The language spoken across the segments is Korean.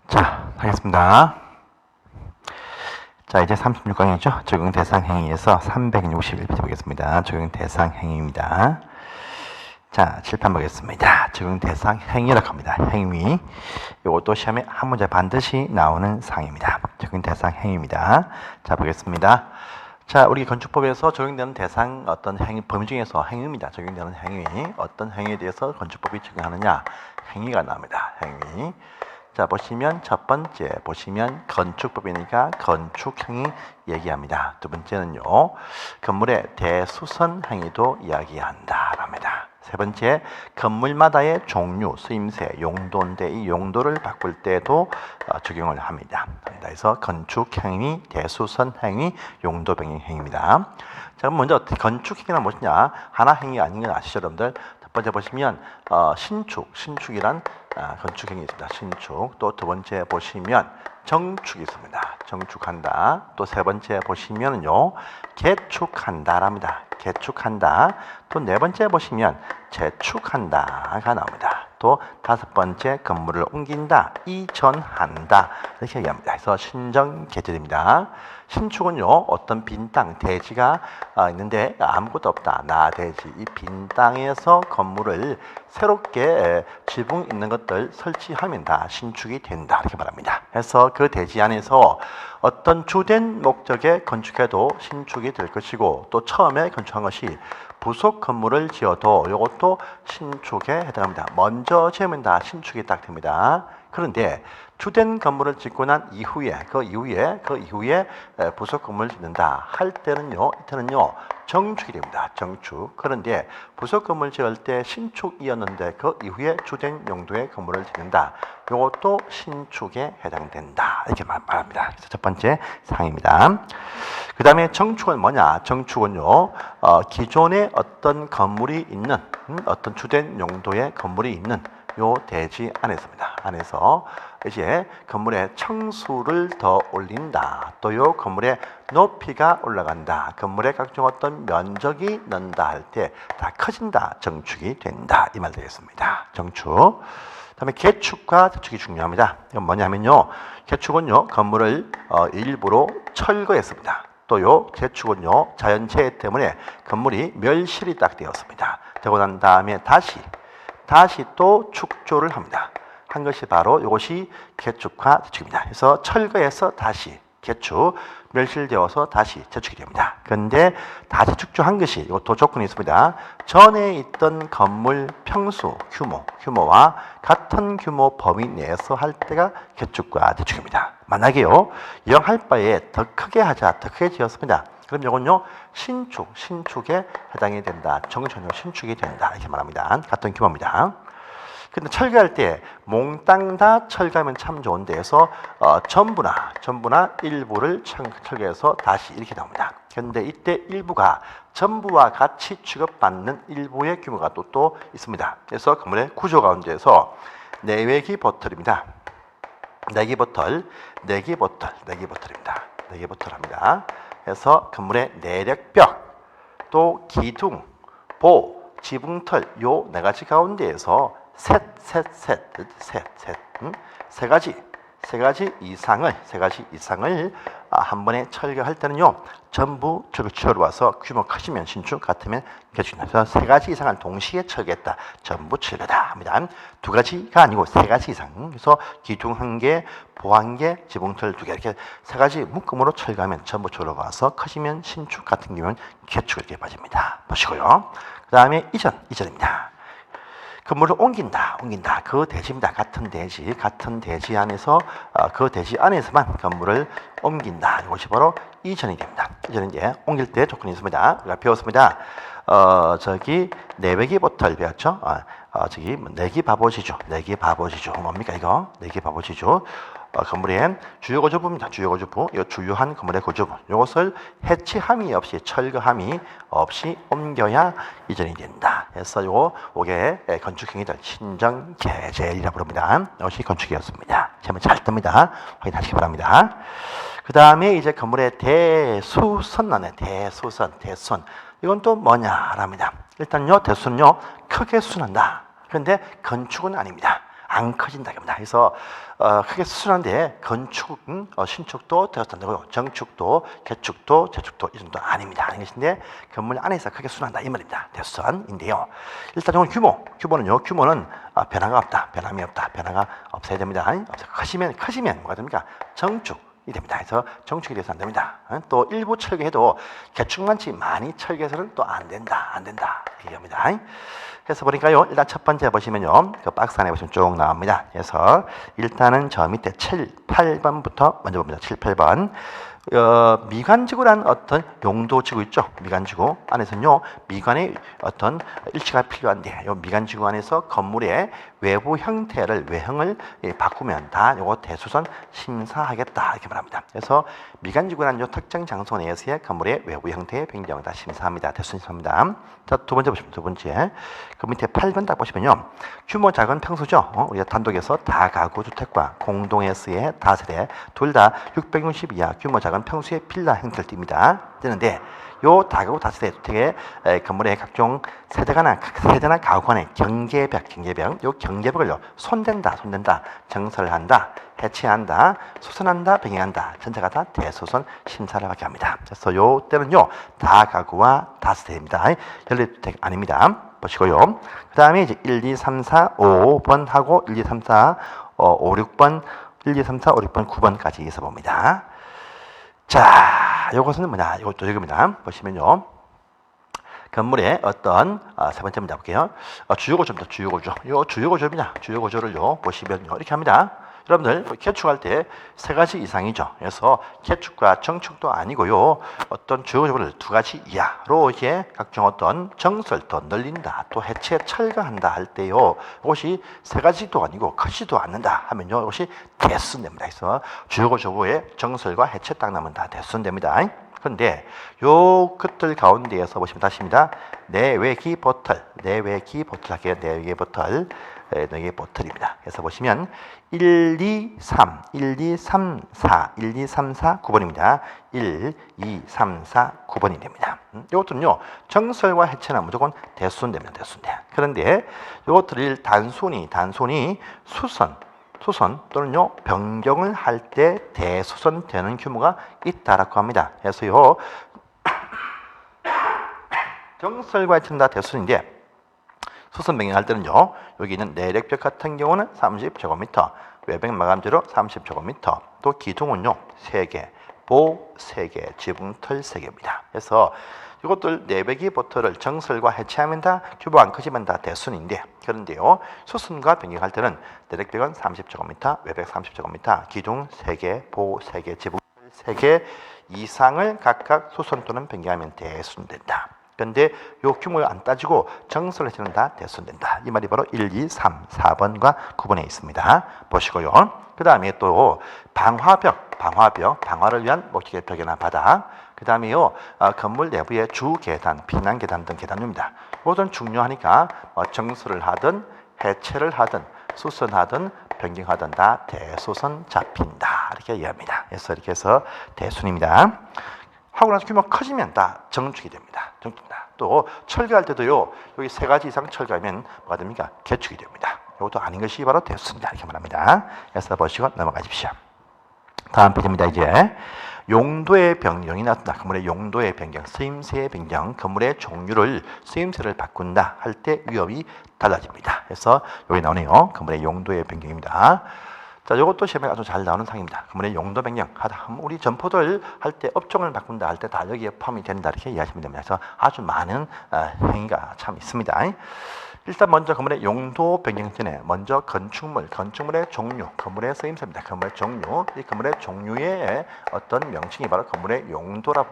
자, 하겠습니다. 자, 이제 36강이죠. 적용 대상 행위에서 361페이지 보겠습니다. 적용 대상 행위입니다. 자, 칠판 보겠습니다. 적용 대상 행위라고 합니다. 행위. 이것도 시험에 한 문제 반드시 나오는 상입니다. 적용 대상 행위입니다. 자, 보겠습니다. 자, 우리 건축법에서 적용되는 대상 어떤 행위, 범위 중에서 행위입니다. 적용되는 행위, 어떤 행위에 대해서 건축법이 적용하느냐, 행위가 나옵니다. 행위. 자, 보시면 첫 번째 보시면 건축법이니까 건축행위 얘기합니다. 두 번째는요, 건물의 대수선 행위도 이야기한다 합니다. 세 번째, 건물마다의 종류, 쓰임새, 용도인데 이 용도를 바꿀 때도 적용을 합니다. 그래서 건축행위, 대수선 행위, 용도 변경 행위입니다. 자, 그럼 먼저 건축행위는 무엇이냐? 하나 행위가 아닌 건 아시죠, 여러분들? 첫 번째 보시면 신축이란 건축행위 있습니다. 신축. 또 두 번째 보시면 정축이 있습니다. 정축한다. 또 세 번째 보시면요, 개축한다랍니다. 개축한다. 또 네 번째 보시면 재축한다가 나옵니다. 또 다섯 번째 건물을 옮긴다, 이전한다 이렇게 얘기합니다. 그래서 신정개절입니다. 신축은요, 어떤 빈 땅, 대지가 있는데 아무것도 없다, 나대지, 이 빈 땅에서 건물을 새롭게 지붕 있는 것들 설치하면 다 신축이 된다 이렇게 말합니다. 그래서 그 대지 안에서 어떤 주된 목적에 건축해도 신축이 될 것이고, 또 처음에 건축한 것이 부속 건물을 지어도 이것도 신축에 해당합니다. 먼저 지으면 다 신축이 딱 됩니다. 그런데 주된 건물을 짓고 난 이후에 그 이후에 부속 건물을 짓는다 할 때는요, 이때는요 정축이 됩니다. 정축. 그런데 부속 건물 지을 때 신축이었는데 그 이후에 주된 용도의 건물을 짓는다, 이것도 신축에 해당된다 이렇게 말합니다. 그래서 첫 번째 사항입니다. 그 다음에 정축은 뭐냐? 정축은요, 기존에 어떤 건물이 있는, 어떤 주된 용도의 건물이 있는 요 대지 안에서입니다. 안에서 이제 건물의 층수를 더 올린다, 또 요 건물의 높이가 올라간다, 건물의 각종 어떤 면적이 는다 할 때 다 커진다, 정축이 된다 이 말 되겠습니다. 정축. 그다음에 개축과 재축이 중요합니다. 이건 뭐냐면요, 개축은요 건물을 일부러 철거했습니다. 또요 재축은요 자연재해 때문에 건물이 멸실이 딱 되었습니다. 되고 난 다음에 다시 또 축조를 합니다. 한 것이 바로 이것이 개축과 재축입니다. 그래서 철거해서 다시 개축, 멸실되어서 다시 재축이 됩니다. 그런데 다시 축조한 것이 이것도 조건이 있습니다. 전에 있던 건물 평수, 규모와 같은 규모 범위 내에서 할 때가 개축과 재축입니다. 만약에요, 영 할 바에 더 크게 하자, 더 크게 지었습니다. 그럼 이건요 신축에 해당이 된다. 정전용 신축이 된다 이렇게 말합니다. 같은 규모입니다. 근데 철거할 때 몽땅 다 철거하면 참 좋은데 해서 전부나 일부를 철거해서 다시 이렇게 나옵니다. 그런데 이때 일부가 전부와 같이 취급받는 일부의 규모가 또 있습니다. 그래서 건물의 구조 가운데에서 내외기 보틀입니다. 내기보틀입니다. 내기보틀합니다. 그래서 건물의 내력벽, 또 기둥, 보, 지붕털 요 네 가지 가운데에서 세 가지 이상을 한 번에 철거할 때는요 전부 철거로 와서 규모 커지면 신축, 같으면 개축입니다. 그래서 세 가지 이상을 동시에 철거했다, 전부 철거다 합니다. 두 가지가 아니고 세 가지 이상. 그래서 기둥 한 개, 보 한 개, 지붕털 두 개, 이렇게 세 가지 묶음으로 철거하면 전부 철거로 와서 커지면 신축, 같은 경우는 개축 이렇게 빠집니다. 보시고요. 그 다음에 이전입니다. 건물을 옮긴다. 그 대지입니다. 같은 대지 안에서 그 대지 안에서만 건물을 옮긴다. 이것이 바로 이전이 됩니다. 이전은 이제 옮길 때 조건이 있습니다. 우리가 배웠습니다. 저기 내외기 보틀 배웠죠? 저기 내기 바보지주 뭡니까 이거? 내기 바보지주. 건물의 주요 거주부입니다. 주요 거주부. 이 주요한 건물의 거주부. 이것을 해치함이 없이, 철거함이 없이 옮겨야 이전이 된다. 그래서 요게 건축행위들 신정개재이라 부릅니다. 이것이 건축이었습니다. 시험에 잘 뜹니다. 확인하시기 바랍니다. 그 다음에 이제 건물의 대수선 나네. 대수선. 이건 또 뭐냐랍니다. 일단요 대수는요 크게 순한다. 그런데 건축은 아닙니다. 안 커진다 겁니다. 그래서 크게 수술하는데 건축, 신축도 되어서 안 되고요. 정축도, 개축도, 재축도 이 정도 아닙니다. 아닌 것인데 건물 안에서 크게 수술한다 이 말입니다. 대수선인데요. 일단 이건 규모는 변화가 없다, 변함이 없다, 변화가 없어야 됩니다. 커지면 뭐가 됩니까? 정축이 됩니다. 그래서 정축이 돼서 안 됩니다. 또 일부 철거해도 개축만치 많이 철거해서는 또 안 된다 얘기합니다. 그래서 보니까요, 일단 첫 번째 보시면요, 그 박스 안에 보시면 쭉 나옵니다. 그래서 일단은 저 밑에 7, 8번부터 먼저 봅니다. 7, 8번. 미관지구란 어떤 용도지구 있죠? 미관지구 안에서는요, 미관의 어떤 일치가 필요한데, 이 미관지구 안에서 건물의 외부 형태를, 외형을 바꾸면 다 요거 대수선 심사하겠다 이렇게 말합니다. 그래서 미관지구란 요 특정 장소 내에서의 건물의 외부 형태의 변경을 다 심사합니다. 대수선 심사합니다. 자, 두 번째 보시면 두 번째. 그 밑에 8번 딱 보시면요, 규모 작은 평수죠. 우리가 단독에서 다가구 주택과 공동에서의 다세대 둘 다 660 이하 규모 작은 평수의 빌라 형태를 띱니다. 되는데 요 다가구 다세대 주택의 건물의 각종 세대나 가구 간의 경계벽, 요 경계벽을요 손댄다, 정설한다, 해체한다, 수선한다, 병행한다, 전체가 다 대소선 심사를 받게 합니다. 그래서 요 때는요 다가구와 다세대입니다. 연립주택 아닙니다. 보시고요. 그 다음에 이제 1, 2, 3, 4, 5번 하고 1, 2, 3, 4, 5, 6번, 1, 2, 3, 4, 5, 6번, 9번까지 있어 봅니다. 자, 요것은 뭐냐? 이것도 이겁니다. 보시면요. 건물의 어떤 세 번째 문제 볼게요. 주요구조입니다. 요 주요구조입니다. 주요구조를요 보시면요 이렇게 합니다. 여러분들 개축할 때 세 가지 이상이죠. 그래서 개축과 정축도 아니고요. 어떤 주요구조를 두 가지 이하로 이렇게 각종 어떤 정설 더 늘린다, 또 해체 철거한다 할 때요. 이것이 세 가지도 아니고 크지도 않는다 하면요. 이것이 대수선됩니다. 그래서 주요구조의 정설과 해체 딱 나면 다 대수선됩니다. 그런데 요 것들 가운데에서 보시면 다시입니다. 내외기 보틀 할게요. 내외기 보틀입니다. 그래서 보시면 1, 2, 3, 4, 9번입니다. 1, 2, 3, 4, 9번이 됩니다. 이것들은요, 정설과 해체는 무조건 대수선됩니다. 대수선돼. 그런데 이것들을 단순히 수선 또는요 변경을 할 때 대수선되는 규모가 있다라고 합니다. 그래서요 정설과 해체는 다 대수선인데 수선 변경할 때는요 여기 있는 내력벽 같은 경우는 30제곱미터, 외벽 마감재로 30제곱미터, 또 기둥은요 3개, 보 3개, 지붕틀 3개입니다. 그래서 이것들 내배기 보트를 정설과 해체하면 다 규모 안 커지면 다 대순인데, 그런데요 수순과 변경할 때는 내력벽은 30제곱미터, 외벽 30제곱미터, 기둥 3개, 보 3개, 지붕 3개 이상을 각각 수순 또는 변경하면 대순된다. 그런데 요 규모를 안 따지고 정설 해체는 다 대순된다. 이 말이 바로 1, 2, 3, 4번과 9번에 있습니다. 보시고요. 그 다음에 또 방화를 위한 목적의 벽이나 바닥, 그 다음에요 건물 내부의 주 계단, 피난 계단 등 계단입니다. 이것은 중요하니까 정수를 하든 해체를 하든 수선하든 변경하든 다 대수선 잡힌다 이렇게 이해합니다. 그래서 이렇게 해서 대순입니다. 하고 나서 규모가 커지면 다 정축이 됩니다. 또 철거할 때도요 여기 3가지 이상 철거하면 뭐가 됩니까? 개축이 됩니다. 이것도 아닌 것이 바로 대수입니다. 이렇게 말합니다. 그래서 보시고 넘어가십시오. 다음 페이지입니다. 이제 용도의 변경이 나타나 건물의 용도의 변경, 쓰임새의 변경, 건물의 종류를 쓰임새를 바꾼다 할 때 위험이 달라집니다. 그래서 여기 나오네요. 건물의 용도의 변경입니다. 자, 이것도 시험에 아주 잘 나오는 상입니다. 건물의 용도 변경 하다 우리 점포들 할 때 업종을 바꾼다 할 때 다 여기에 포함이 된다 이렇게 이해하시면 됩니다. 그래서 아주 많은 행위가 참 있습니다. 일단 먼저 건물의 용도 변경 전에 먼저 건축물의 종류, 건물의 쓰임새입니다. 건물의 종류, 이 건물의 종류의 어떤 명칭이 바로 건물의 용도라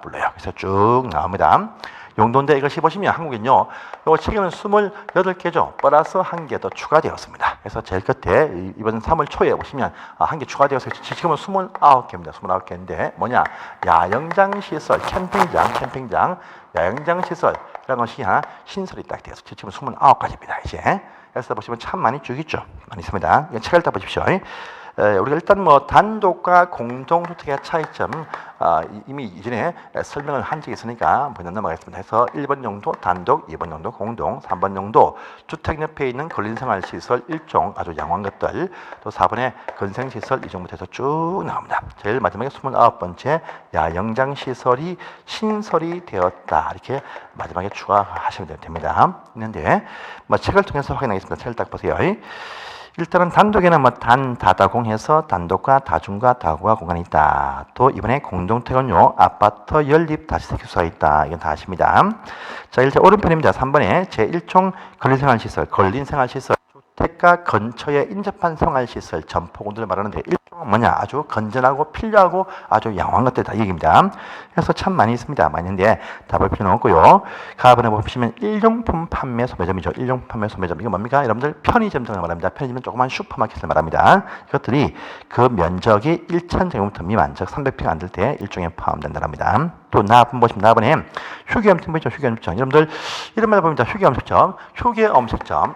불러요. 그래서 쭉 나옵니다. 용도인데 이것이 보시면 한국은요, 요 책에는 28개죠. 플러스 1개 더 추가되었습니다. 그래서 제일 끝에 이번 3월 초에 보시면 1개 추가되어서 지금은 29개입니다. 29개인데 뭐냐? 야영장 시설, 캠핑장, 야영장 시설이라는 것이 하나 신설이 딱 되어서 지금 29가지입니다. 이제. 그래서 보시면 참 많이 쭉 있죠. 많이 있습니다. 책 읽다 보십시오. 우리가 일단 뭐 단독과 공동주택의 차이점 이미 이전에 설명을 한 적이 있으니까 먼저 넘어가겠습니다. 해서 1번 용도 단독, 2번 용도 공동, 3번 용도 주택 옆에 있는 근린생활시설 일종 아주 양호한 것들, 또 4번에 건생시설 이종부터 해서 쭉 나옵니다. 제일 마지막에 29번째 야영장시설이 신설이 되었다. 이렇게 마지막에 추가하시면 됩니다. 있는데 뭐 책을 통해서 확인하겠습니다. 책을 딱 보세요. 일단은 단독에는 뭐 다다공해서 단독과 다중과 다구가 공간이 있다. 또 이번에 공동택은요 아파트 연립 다시세 기수가 있다. 이건 다 아십니다. 자, 일제 오른편입니다. 3번에 제1종 근린생활시설 주택가 근처에 인접한 생활시설 점포군들을 말하는데 일종은 뭐냐? 아주 건전하고 필요하고 아주 양호한 것들이다 이 얘기입니다. 그래서 참 많이 있습니다. 많이 있는데 다 볼 필요는 없고요. 가번에 보시면 일용품 판매 소매점이죠. 일용품 판매 소매점 이거 뭡니까? 여러분들 편의점 등을 말합니다. 편의점은 조그만 슈퍼마켓을 말합니다. 이것들이 그 면적이 1,000제곱미터 미만 즉 300평 안 될 때 일종에 포함된다는 겁니다. 또 나분 보시면 나번에 휴게음식점 보이죠? 휴게음식점 여러분들 이런 말 보입니다. 휴게음식점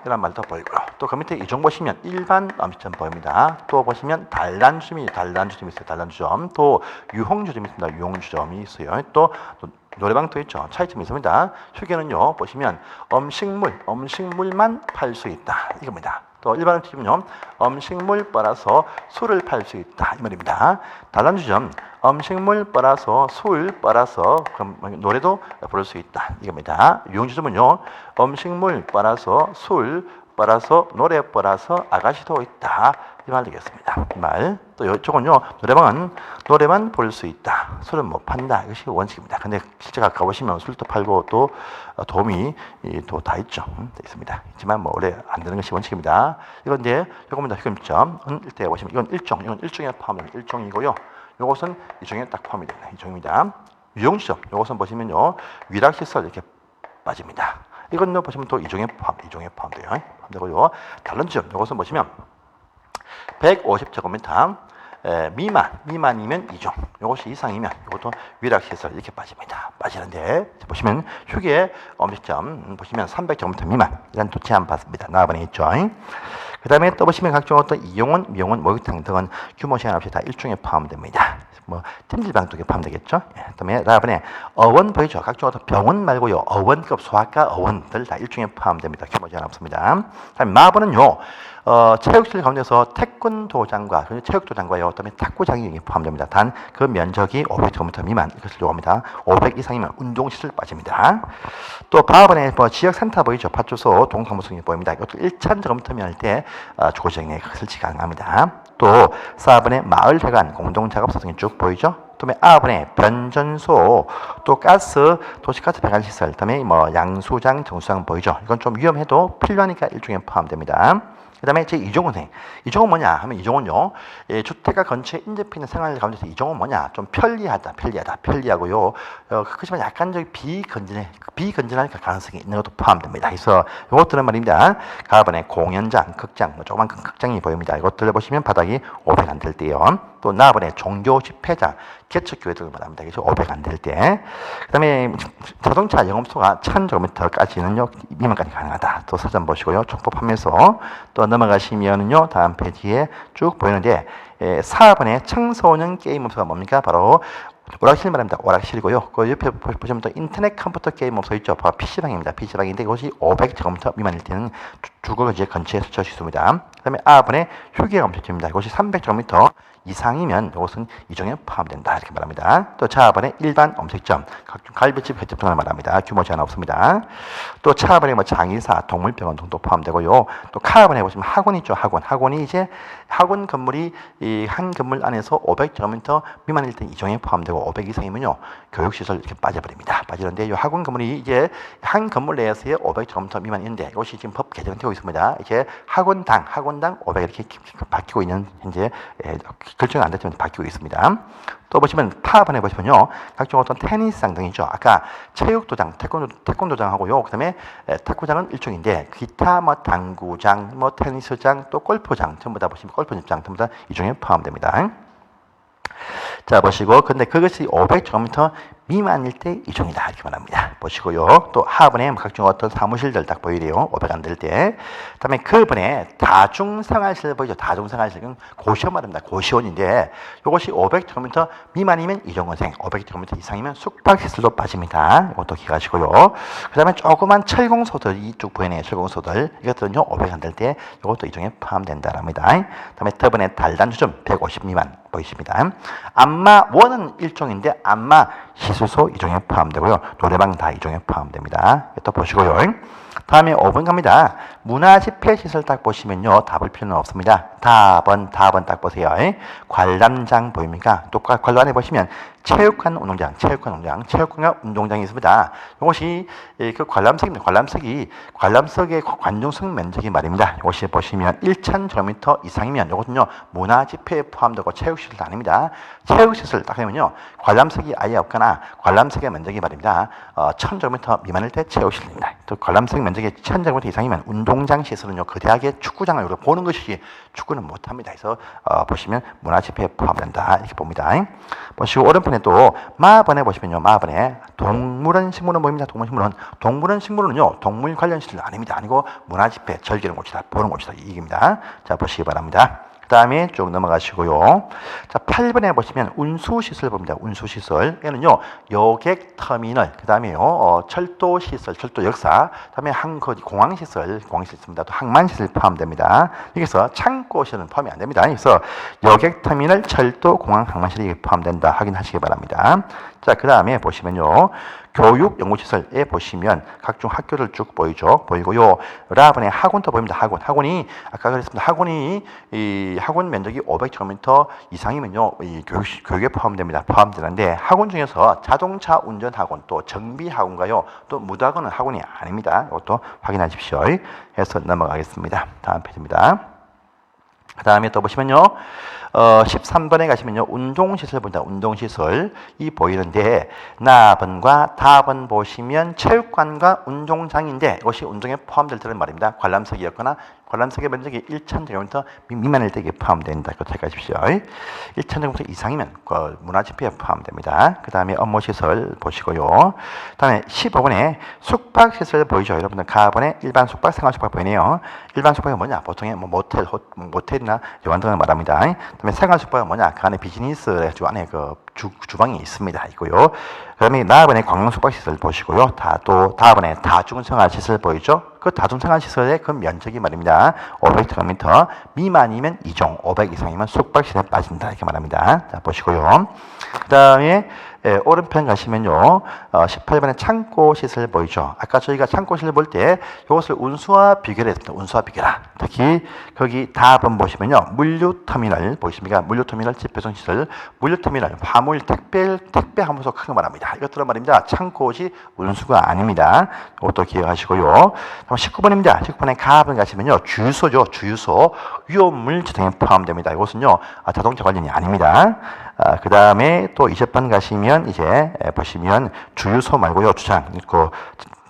이런 말도 보이고요. 또 그 밑에 이종 보시면 일반 음식점 보입니다. 또 보시면 단란주점이 있어요. 단란주점. 또 유흥주점이 있습니다. 유흥주점이 있어요. 또 노래방도 있죠. 차이점이 있습니다. 휴게는요 보시면 음식물만 팔 수 있다 이겁니다. 또 일반 음식점은요 음식물 빨아서 술을 팔 수 있다 이 말입니다. 단란주점 음식물 빨아서 술 빨아서 노래도 부를 수 있다 이겁니다. 유흥주점은요 음식물 빨아서 술 빨아서 노래 빨아서 아가씨도 있다 이 말 되겠습니다. 이 말. 또 이쪽은요 노래방은 노래만 부를 수 있다 술은 못 판다 이것이 원칙입니다. 근데 실제 가보시면 술도 팔고 또 도움이 또 다 있죠. 있습니다. 있지만 뭐 원래 안 되는 것이 원칙입니다. 이건 이제 요겁니다. 휴게점은 일대 보시면 이건 일종에 포함됩니다. 일종이고요. 요것은 이종에 딱 포함이 됩니다. 이종입니다. 유흥주점 요것은 보시면요 위락시설 이렇게 빠집니다. 이건요 보시면 또 이종에 포함돼요. 포함되고요. 다른 점 요것은 보시면 150제곱미터 미만이면 2종, 이것이 이상이면 이것도 위락시설 이렇게 빠집니다. 빠지는데 보시면 휴게 음식점 보시면 300제곱미터 미만 이런 또 제한 받습니다. 나번에 있죠. 그 다음에 또 보시면 각종 어떤 이용원, 미용원, 목욕탕 등은 규모 제한 없이 다 일종에 포함됩니다. 뭐 찜질방 쪽에 포함되겠죠. 그다음에 다음에 어원 보이죠. 각종 어떤 병원 말고요. 어원급 소아과 어원들 다 일종에 포함됩니다. 규모 제한 없습니다. 그다음에 마번은요. 체육실 가운데서 태권도장과 체육도장과요. 그다음에 탁구장이 포함됩니다. 단 그 면적이 500제곱미터 미만 이것을 요구합니다. 500 이상이면 운동시설 빠집니다. 또 바번에 뭐 지역센터 보이죠. 파출소 동사무소이 보입니다. 이것도 1,000제곱미터 미만 할 때 조정에 설치 가능합니다. 또 4번에 마을회관 공동작업소 등이 쭉 보이죠. 또 9번에 변전소, 또 가스, 도시가스 배관시설, 그다음에 뭐 양수장, 정수장 보이죠. 이건 좀 위험해도 필요하니까 일종에 포함됩니다. 그 다음에 제 이종은 이종은 뭐냐 하면 이종은요 주택가 근처에 인접해 있는 생활 가운데서 이종은 뭐냐 좀 편리하고요 그렇지만 약간 저기 비건전할 가능성이 있는 것도 포함됩니다. 그래서 이것들은 말입니다. 가번에 공연장, 극장, 조그만 극장이 보입니다. 이것들을 보시면 바닥이 500 안 될 때요. 또 나번에 종교 집회장, 개척교회 등을 말합니다. 그래서 500 안 될 때. 그 다음에 자동차 영업소가 1000제곱미터까지는요 미만까지 가능하다. 또 사전 보시고요. 촉법 판매소 또 넘어가시면은요 다음 페이지에 쭉 보이는데 4번에 청소년 게임업소가 뭡니까? 바로 오락실 말합니다. 오락실이고요. 그 옆에 보시면 또 인터넷 컴퓨터 게임업소 있죠. 바로 PC방입니다. PC방인데 이것이 500제곱미터 미만일 때는 주거지 근처에 설치할 수 있습니다. 그 다음에 R번에 휴게음식점입니다. 이것이 300제곱미터 이상이면 이것은 이종에 포함된다 이렇게 말합니다. 또 차번에 일반 음식점, 각종 갈비집, 횟집 등을 말합니다. 규모 제한 없습니다. 또 차번에 뭐 장의사, 동물병원 등도 포함되고요. 또 카번에 보시면 학원 있죠. 학원이 이제 학원 건물이 이 한 건물 안에서 500제곱미터 미만일 때 이종에 포함되고 500 이상이면요 교육시설 이렇게 빠져버립니다. 빠지는데 이 학원 건물이 이제 한 건물 내에서의 500제곱미터 미만인데 이것이 지금 법 개정되고 있습니다. 이제 학원당 500 이렇게 바뀌고 있는 현재 결정이 안 됐지만 바뀌고 있습니다. 또 보시면 타번에 보시면요 각종 어떤 테니스장 등이죠. 아까 체육도장, 태권도장하고요. 그다음에 탁구장은 일종인데 기타 뭐 당구장, 뭐 테니스장, 또 골프장 전부 다 보시면 골프장 전부 다 이 중에 포함됩니다. 자 보시고 근데 그것이 500제곱미터 미만일 때 이종이다 이렇게 말합니다. 보시고요. 또 하번에 각종 어떤 사무실들 딱 보이래요. 500 안 될 때. 그다음에 그번에 다중생활실 보이죠. 다중생활실은 고시원 말입니다. 고시원인데 이것이 500제곱미터 미만이면 이종원생, 500제곱미터 이상이면 숙박시설로 빠집니다. 이것도 기억하시고요. 그다음에 조그만 철공소들 이쪽 보이네요. 철공소들 이것들은요 500 안 될 때 이것도 이종에 포함된다랍니다. 그다음에 저번에 달단주점 150 미만 보이십니다. 안마 원은 일종인데 안마 시술소 이종에 포함되고요. 노래방 다 이종에 포함됩니다. 또 보시고요. 다음에 5번 갑니다. 문화집회시설 딱 보시면요. 답을 필요는 없습니다. 답은 딱 보세요. 관람장 보입니까? 또 관람에 보시면 체육관, 운동장, 체육관과 운동장이 있습니다. 이것이 그 관람석입니다. 관람석의 관중석 면적이 말입니다. 이것이 보시면 1,000제곱미터 이상이면 이것은요 문화집회에 포함되고 체육시설도 아닙니다. 체육시설 딱 하면요 관람석이 아예 없거나 관람석의 면적이 말입니다. 1,000제곱미터 미만일 때 체육시설입니다. 또 관람석 면적이 1,000제곱미터 이상이면 운동장 시설은요 그 대학의 축구장을 보는 것이지 축구는 못합니다. 그래서 보시면 문화집회에 포함된다 이렇게 봅니다. 보시고 오른편에 또 마번에 보시면요 마번에 동물원 식물원 보입니다. 동물원 식물원은요 동물 관련 시설 아닙니다. 아니고 문화집회 즐기는 곳이다 보는 곳이다 이 얘기입니다. 자 보시기 바랍니다. 그 다음에 쭉 넘어가시고요. 자, 8번에 보시면 운수시설 봅니다. 운수시설. 얘는요, 여객터미널, 그 다음에요, 철도시설, 철도역사, 그 다음에 공항시설 있습니다. 또 항만시설 포함됩니다. 여기서 창고시설은 포함이 안 됩니다. 그래서 여객터미널, 철도, 공항, 항만시설이 포함된다. 확인하시기 바랍니다. 자, 그 다음에 보시면요. 교육연구시설에 보시면 각종 학교를 쭉 보이고요. 라번에 학원도 보입니다. 학원이 아까 그랬습니다. 학원 면적이 500제곱미터 이상이면요. 이 교육에 포함되는데 학원 중에서 자동차 운전 학원, 또 정비 학원가요. 또 무도학원은 학원이 아닙니다. 이것도 확인하십시오. 해서 넘어가겠습니다. 다음 페이지입니다. 그 다음에 또 보시면요. 13번에 가시면요. 운동시설 보입니다. 운동시설 이 보이는데 나번과 답은 보시면 체육관과 운동장인데 이것이 운동에 포함될 때는 말입니다. 관람석이었거나 관람석의 면적이 1,000제곱미터 미만일 때 포함된다. 그거 체크하십시오. 1,000제곱미터 이상이면 문화집회에 포함됩니다. 그 다음에 업무시설 보시고요. 그 다음에 15번에 숙박시설 보이죠? 여러분들 가번에 일반 숙박, 생활숙박 보이네요. 일반 숙박이 뭐냐? 보통의 모텔이나 여관 등을 말합니다. 그 다음에 생활숙박은 뭐냐? 그 안에 비즈니스 안에 주방이 있습니다. 있고요. 그 다음에 나번에 관광숙박시설 보시고요. 또 다번에 다중생활시설 보이죠? 그 다중생활시설의 그 면적이 말입니다. 500제곱미터 미만이면 2종, 500 이상이면 숙박시설에 빠진다. 이렇게 말합니다. 자, 보시고요. 그 다음에 오른편 가시면요. 18번에 창고시설 보이죠? 아까 저희가 창고시설 볼 때 이것을 운수와 비교를 했습니다. 운수와 비교라. 특히 거기 답은 보시면요. 물류터미널 보이십니까? 물류터미널 집배송시설, 물류터미널, 화물 택배 하면서 크게 말합니다. 이것들은 말입니다. 창고시 운수가 아닙니다. 이것도 기억하시고요. 19번입니다. 19번에 가번 가시면요. 주유소죠. 주유소, 위험물 지정에 포함됩니다. 이것은요. 자동차 관련이 아닙니다. 그 다음에 또 20번 가시면 이제 보시면 주유소 말고요. 주차장 있고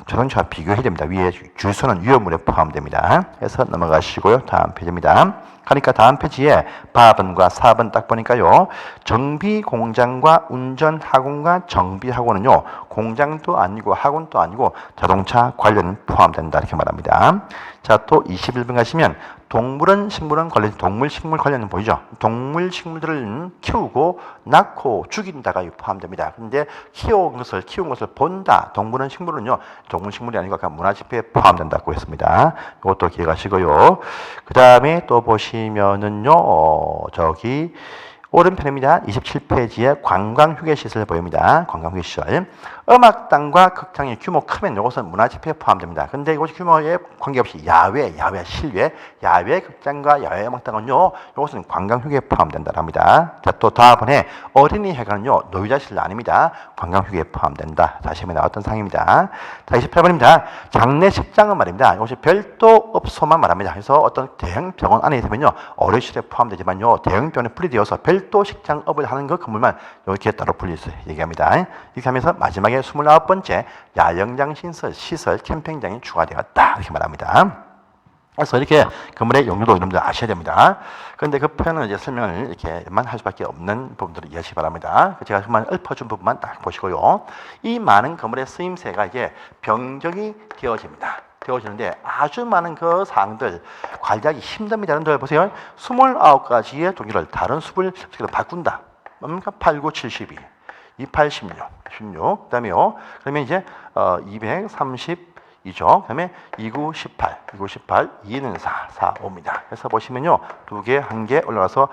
자동차 비교해야 됩니다. 위에 주유소는 위험물에 포함됩니다. 그래서 넘어가시고요. 다음 페이지입니다. 그러니까 다음 페이지에 4번과 4번 딱 보니까요. 정비공장과 운전학원과 정비학원은요. 공장도 아니고 학원도 아니고 자동차 관련 포함된다. 이렇게 말합니다. 자, 또 21번 가시면 동물원, 식물원 관련, 동물, 식물 관련은 보이죠? 동물, 식물들을 키우고, 낳고, 죽인다가 포함됩니다. 그런데 키운 것을 본다. 동물원, 식물은요, 동물, 식물이 아니고 아까 문화집회에 포함된다고 했습니다. 이것도 기억하시고요. 그 다음에 또 보시면은요, 저기, 오른편입니다. 27페이지에 관광휴게시설 보입니다. 관광휴게시설. 음악당과 극장의 규모 크면 이것은 문화집회에 포함됩니다. 근데 이것이 규모에 관계없이 야외, 실외, 야외 극장과 야외 음악당은요, 이것은 관광휴게에 포함된다고 합니다. 자, 또 다음번에 어린이회관은요, 노유자실 아닙니다. 관광휴게에 포함된다. 다시 한번 나왔던 상입니다. 자, 28번입니다. 장례식장은 말입니다. 이것이 별도 업소만 말합니다. 그래서 어떤 대형 병원 안에 있으면요, 어르신에 포함되지만요, 대형 병원에 분리되어서 별도 식장업을 하는 그 건물만 이렇게 따로 분리해서 얘기합니다. 이렇게 하면서 마지막에 29번째 야영장 시설 캠핑장이 추가되었다 이렇게 말합니다. 그래서 이렇게 건물의 용도도 여러분들 아셔야 됩니다. 그런데 그 표현은 이제 설명을 이렇게만 할 수밖에 없는 부분들을 이해하시기 바랍니다. 제가 정말 읊어준 부분만 딱 보시고요. 이 많은 건물의 쓰임새가 이제 변경이 되어집니다. 되어지는데 아주 많은 그 사항들 관리하기 힘듭니다. 여러분들 보세요. 29가지의 종류를 다른 숲을 바꾼다. 뭡니까? 8, 9, 72, 28, 16, 16. 그 다음에요. 그러면 이제 232죠. 그 다음에 29, 18, 29, 18, 2는 4, 4, 5입니다. 그래서 보시면요. 2개, 1개 올라가서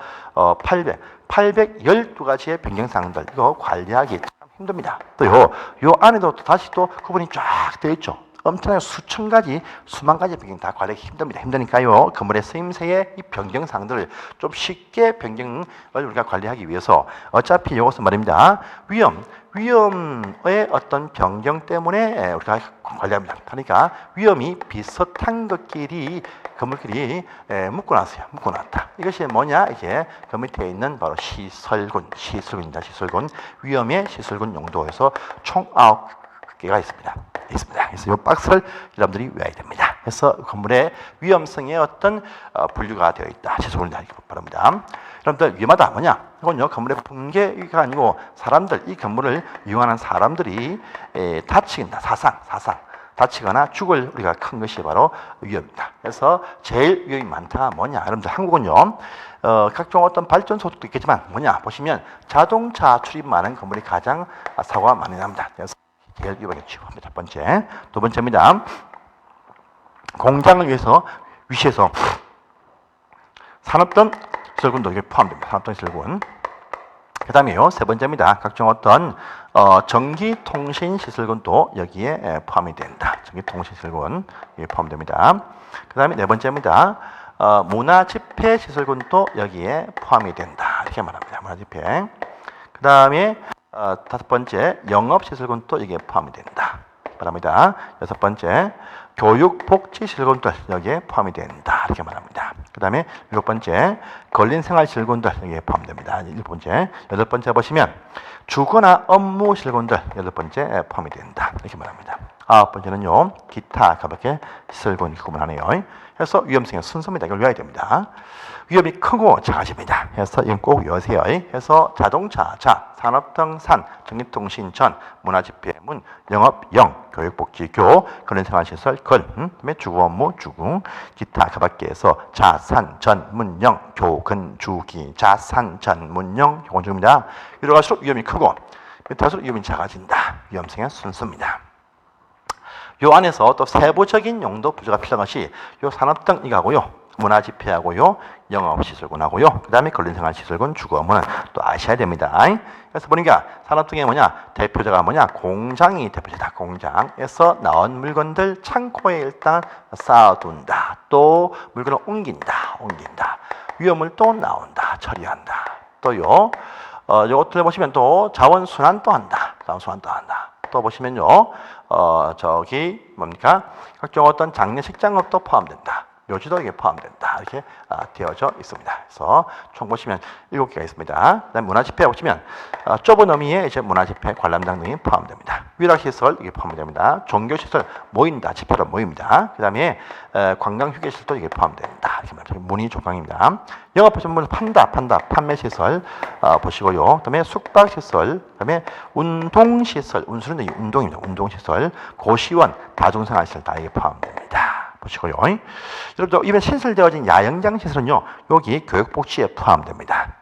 800, 812가지의 변경사항들 이거 관리하기 참 힘듭니다. 또요, 요 안에도 또 다시 또 구분이 쫙 되어 있죠. 엄청나게 수천 가지, 수만 가지 변경 다 관리하기 힘듭니다. 힘드니까요. 건물의 쓰임새의 이 변경사항들을 좀 쉽게 변경을 우리가 관리하기 위해서 어차피 이것은 말입니다. 위험의 어떤 변경 때문에 우리가 관리합니다. 그러니까 위험이 비슷한 것끼리 건물끼리 묶어놨어요. 묶어놨다. 이것이 뭐냐? 이게 그 밑에 있는 바로 시설군입니다. 시설군. 위험의 시설군 용도에서 총 9개가 있습니다. 그래서 이 박스를 여러분들이 외워야 됩니다. 그래서 건물의 위험성의 어떤 분류가 되어 있다. 시설군이다. 이렇게 바랍니다. 여러분들 위험하다 뭐냐? 이건요 건물의 붕괴가 아니고 사람들 이 건물을 이용하는 사람들이 다친다. 사상 다치거나 죽을 우리가 큰 것이 바로 위험입니다. 그래서 제일 위험이 많다 뭐냐? 여러분들 한국은요 각종 어떤 발전소도 있겠지만 뭐냐 보시면 자동차 출입 많은 건물이 가장 사고가 많이 납니다. 그래서 제일 위험하겠죠. 첫 번째, 두 번째입니다. 공장을 위해서 위시에서 산업등 시설군도 여기 포함됩니다. 산업등 시설군. 그 다음에요 세 번째입니다. 각종 어떤 전기통신 시설군도 여기에 포함이 된다. 전기통신 시설군 여기에 포함됩니다. 그 다음에 네 번째입니다. 문화집회 시설군도 여기에 포함이 된다. 이렇게 말합니다. 문화집회. 그 다음에 다섯 번째 영업시설군도 여기에 포함이 된다. 말합니다. 여섯 번째 교육복지시설군들 여기에 포함이 된다. 이렇게 말합니다. 그 다음에 일곱 번째 근린생활시설군들 여기에 포함됩니다. 일곱 번째, 여덟 번째 보시면 주거나 업무시설군들 여덟 번째 포함이 된다. 이렇게 말합니다. 아홉 번째는요 기타 가볍게 시설군 구분하네요. 그래서 위험성의 순서입니다. 이걸 외워야 됩니다. 위험이 크고 작아집니다. 그래서 이건 꼭 외우세요. 그래서 자동차, 산업등, 전기통신, 문화집회, 영업, 교육복지, 근린생활시설, 그다음에 주거업무, 기타 그 밖에서 교근, 교건중입니다. 이러 갈수록 위험이 크고 밑에서 위험이 작아진다. 위험성의 순서입니다. 요 안에서 또 세부적인 용도 부조가 필요한 것이 요 산업등 이거하고요. 문화집회하고요. 영업시설군하고요. 그 다음에 근린생활시설군, 주거업무는 또 아셔야 됩니다. 그래서 보니까 산업등의 뭐냐? 대표자가 뭐냐? 공장이 대표자다. 공장에서 나온 물건들 창고에 일단 쌓아둔다. 또 물건을 옮긴다. 위험을 또 나온다. 처리한다. 또요. 요것들 보시면 또 자원순환도 한다. 또 보시면요. 저기 뭡니까? 각종 어떤 장례식장업도 포함된다. 묘지도 이게 포함된다. 이렇게 되어져 있습니다. 그래서 총 보시면 7개가 있습니다. 그다음 문화집회 보시면 좁은 의미의 이제 문화집회 관람장 등이 포함됩니다. 위락시설 이게 포함됩니다. 종교시설 모인다. 집회로 모입니다. 그다음에 관광휴게시설도 이게 포함된다. 이렇게 말합니다. 문의 조강입니다. 영업 보시면 판다. 판매시설 보시고요. 그다음에 숙박시설, 그다음에 운동시설, 운수는 운동입니다. 운동시설, 고시원, 다중생활시설 다 이게 포함됩니다. 보시고요. 여러분들 이번 신설되어진 야영장 시설은요. 여기 교육복지에 포함됩니다.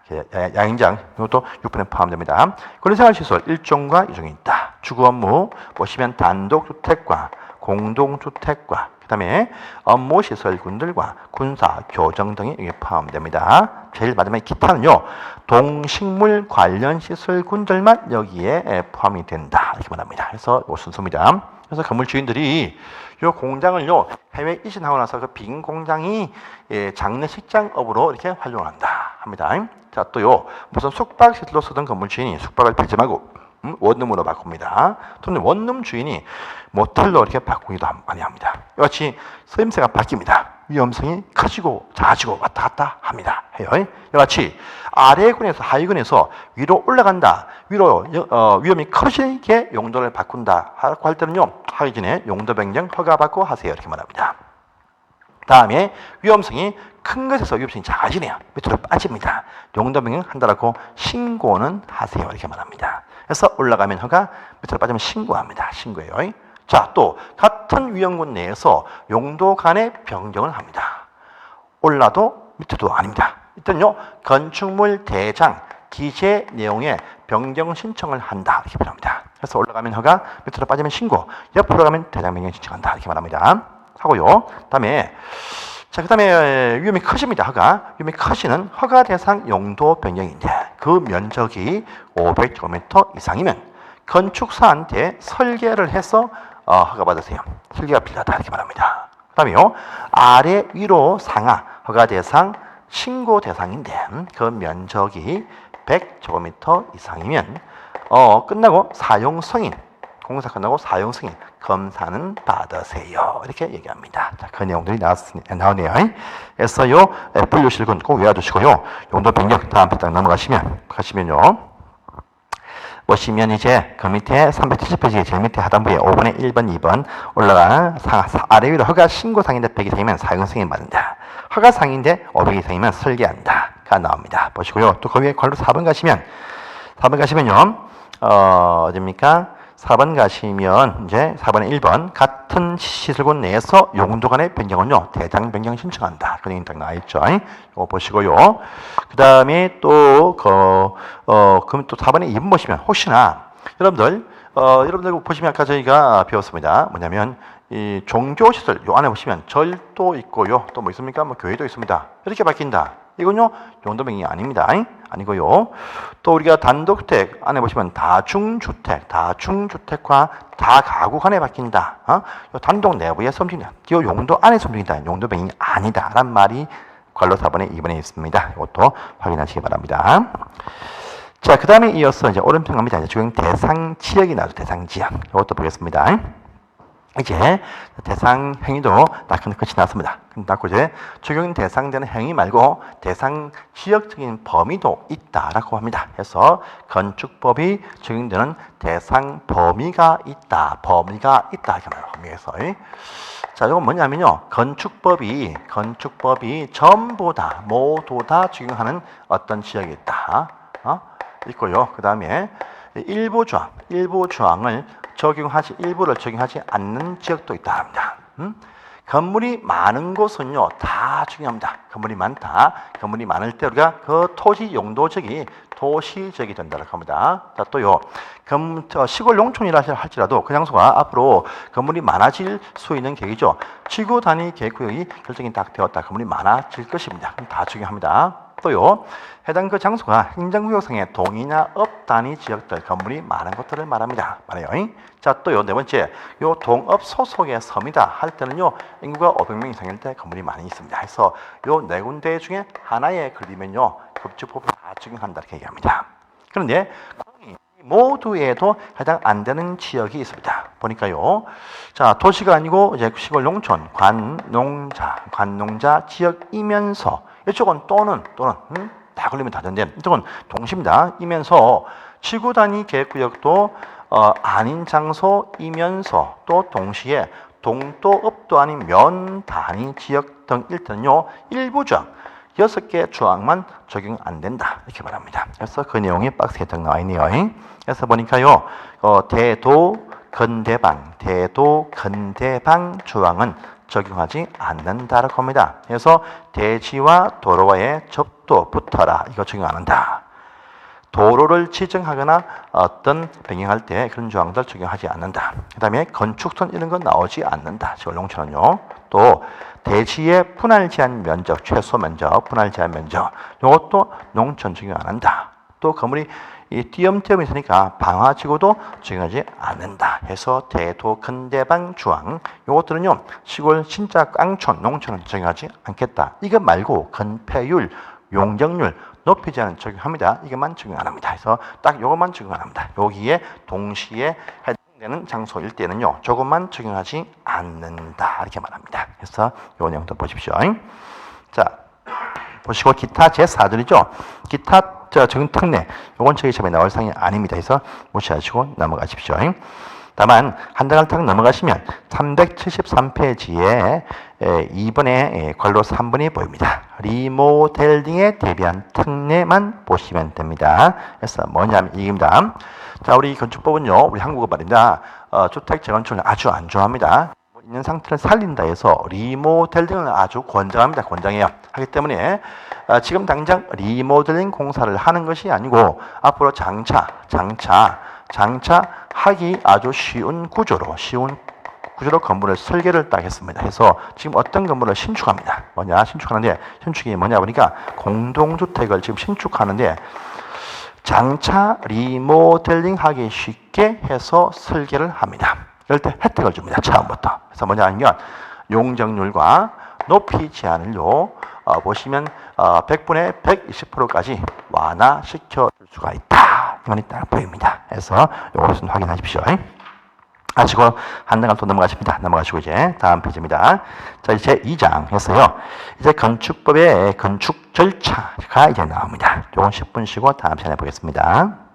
야영장 이것도 6분에 포함됩니다. 근린생활시설 1종과 2종이 있다. 주거업무 보시면 단독주택과 공동주택과 그 다음에 업무시설군들과 군사, 교정 등이 여기 포함됩니다. 제일 마지막에 기타는요. 동식물 관련 시설군들만 여기에 포함이 된다. 이렇게 말합니다. 그래서 이 순서입니다. 그래서 건물 주인들이 이 공장을요 해외 이전하고 나서 그 빈 공장이 장례식장업으로 이렇게 활용한다 합니다. 자 또요 무슨 숙박시설로 쓰던 건물 주인이 숙박을 폐지하고 원룸으로 바꿉니다. 또는 원룸 주인이 모텔로 이렇게 바꾸기도 많이 합니다. 이같이 쓰임새가 바뀝니다. 위험성이 커지고 작아지고 왔다 갔다 합니다. 이같이 아래군에서 하위군에서 위로 올라간다. 위로 위험이 커지게 용도를 바꾼다. 할 때는요 하기 전에 용도 변경 허가받고 하세요. 이렇게 말합니다. 다음에 위험성이 큰 것에서 위험성이 작아지네요. 밑으로 빠집니다. 용도 변경한다라고 신고는 하세요. 이렇게 말합니다. 그래서 올라가면 허가, 밑으로 빠지면 신고합니다. 신고해요. 자, 또 같은 위험군 내에서 용도 간의 변경을 합니다. 올라도 밑에도 아닙니다. 일단요, 건축물 대장 기재 내용에 변경 신청을 한다 이렇게 표현합니다. 그래서 올라가면 허가, 밑으로 빠지면 신고, 옆으로 가면 대장 변경 신청한다 이렇게 말합니다. 하고요. 그다음에 위험이 커집니다. 위험이 커지는 허가 대상 용도 변경인데 그 면적이 500제곱미터 이상이면 건축사한테 설계를 해서 허가 받으세요. 설계가 필요하다 이렇게 말합니다. 그다음에요. 아래 위로 상하 허가 대상 신고 대상인데 그 면적이 100제곱미터 이상이면 끝나고 사용 승인, 공사 끝나고 사용 승인 검사는 받으세요. 이렇게 얘기합니다. 자, 그 내용들이 나오네요. 그래서 분류실군 꼭 외워두시고요. 용도 변경 다음 딱 가시면요. 보시면 이제 그 밑에 370페이지 제일 밑에 하단부에 5번에 1번, 2번 올라가 아래 위로 허가 신고 상인데 100 이상이면 사용 승인 받는다. 허가 상인데 500 이상이면 설계한다가 나옵니다. 보시고요. 또 그 위에 괄호 4번 가시면요. 어딥니까? 4번 가시면 이제 4번에 1번 같은 시설군 내에서 용도 간의 변경은요 대장 변경 신청한다. 그 내용이 딱 나와 있죠. 이거 보시고요. 그 다음에 또 그럼 또 4번에 2번 보시면 혹시나 여러분들 보시면 아까 저희가 배웠습니다. 뭐냐면 이 종교시설 요 안에 보시면 절도 있고요. 또 뭐 있습니까? 뭐 교회도 있습니다. 이렇게 바뀐다. 이건요 용도 변경이 아닙니다. 아니고요. 또 우리가 단독주택 안에 보시면 다중주택과 다가구 간에 바뀐다. 단독 내부에서 움직인다. 이 용도 안에서 움직인다. 용도 변경이 아니다라는 말이 괄호 4번에 2번에 있습니다. 이것도 확인하시기 바랍니다. 자, 그 다음에 이어서 이제 오른편 갑니다. 이제 적용 대상 지역이 나오죠. 대상 지역. 이것도 보겠습니다. 이제 대상 행위도 딱 끝이 났습니다. 끝났고 이제 적용 대상되는 행위 말고 대상 지역적인 범위도 있다라고 합니다. 그래서 건축법이 적용되는 대상 범위가 있다 이렇게 말합니다. 범위에서. 자, 이건 뭐냐면요. 건축법이 전부 다 모두 다 적용하는 어떤 지역이 있다. 있고요. 그 다음에 일부 조항을 일부를 적용하지 않는 지역도 있다 합니다. 건물이 많은 곳은요 다 중요합니다. 건물이 많을 때 우리가 그 토지 용도적이 도시적이 된다고 합니다. 자, 또요 시골 농촌이라 할지라도 그 장소가 앞으로 건물이 많아질 수 있는 계획이죠. 지구 단위 계획구역이 결정이 딱 되었다. 건물이 많아질 것입니다. 다 중요합니다. 또요 해당 그 장소가 행정구역상의 동이나 업 단위 지역들 건물이 많은 것들을 말합니다. 자, 또요 네 번째 요 동업 소속의 섬이다 할 때는요 인구가 500명 이상일 때 건물이 많이 있습니다. 그래서 요 네 군데 중에 하나에 걸리면요 급주법을 다 적용한다 이렇게 얘기합니다. 그런데 모두에도 해당 안 되는 지역이 있습니다. 보니까요. 자, 도시가 아니고 이제 시골 농촌, 관농자 지역이면서 이쪽은 또는 다 걸리면 다 되는데 이쪽은 동시입니다. 이면서 지구 단위 계획구역도 아닌 장소이면서 또 동시에 동도읍도 아닌 면 단위 지역 등일 때는요. 일부 조항 6개 조항만 적용 안 된다 이렇게 말합니다. 그래서 그 내용이 박스에 딱 나와 있네요. 그래서 보니까요. 대도 건대방 조항은 적용하지 않는다라고 합니다. 그래서 대지와 도로와의 접도 붙어라 이거 적용 안 한다. 도로를 지정하거나 어떤 변경할 때 그런 조항들 적용하지 않는다. 그 다음에 건축선 이런 건 나오지 않는다. 시골 농촌은요. 또 대지의 분할 제한 면적, 최소 면적, 분할 제한 면적 이것도 농촌 적용 안 한다. 또 건물이 이 띄엄띄엄 있으니까 방화지구도 적용하지 않는다. 해서 대도 근대방 조항 이것들은요 시골 진짜 깡촌 농촌은 적용하지 않겠다. 이거 말고 건폐율, 용적률, 높이 제한 적용합니다. 이것만 적용 안 합니다. 그래서 딱 이것만 적용 안 합니다. 여기에 동시에 해당되는 장소일 때는요 조금만 적용하지 않는다 이렇게 말합니다. 그래서 이 내용도 보십시오. 자, 보시고 기타 제4절이죠. 기타 적용 특례. 이건 저희 시험에 나올 사항이 아닙니다. 그래서 무시하시고 넘어가십시오. 다만 한 장을 탁 넘어가시면 373페이지에 2번의 괄호 3번이 보입니다. 리모델링에 대비한 특례만 보시면 됩니다. 그래서 뭐냐면 이겁니다. 자, 우리 건축법은요, 우리 한국어 말입니다. 주택 재건축을 아주 안 좋아합니다. 있는 상태를 살린다 해서 리모델링을 아주 권장합니다. 권장해요. 하기 때문에 지금 당장 리모델링 공사를 하는 것이 아니고 앞으로 장차 하기 아주 쉬운 구조로 건물을 설계를 딱 했습니다. 해서 지금 어떤 건물을 신축합니다. 신축하는데 신축이 뭐냐 보니까 공동주택을 지금 신축하는데 장차 리모델링 하기 쉽게 해서 설계를 합니다. 이럴 때 혜택을 줍니다. 처음부터. 그래서 뭐냐 하면 용적률과 높이 제한을요. 보시면 100분의 120%까지 완화시켜 줄 수가 있다. 이건 딱 보입니다. 그래서 이것은 확인하십시오. 지금 한 장을 또 넘어가십니다. 넘어가시고 이제 다음 페이지입니다. 자, 이제 2장 했어요. 이제 건축법의 건축 절차가 이제 나옵니다. 조금 10분 쉬고 다음 시간에 보겠습니다.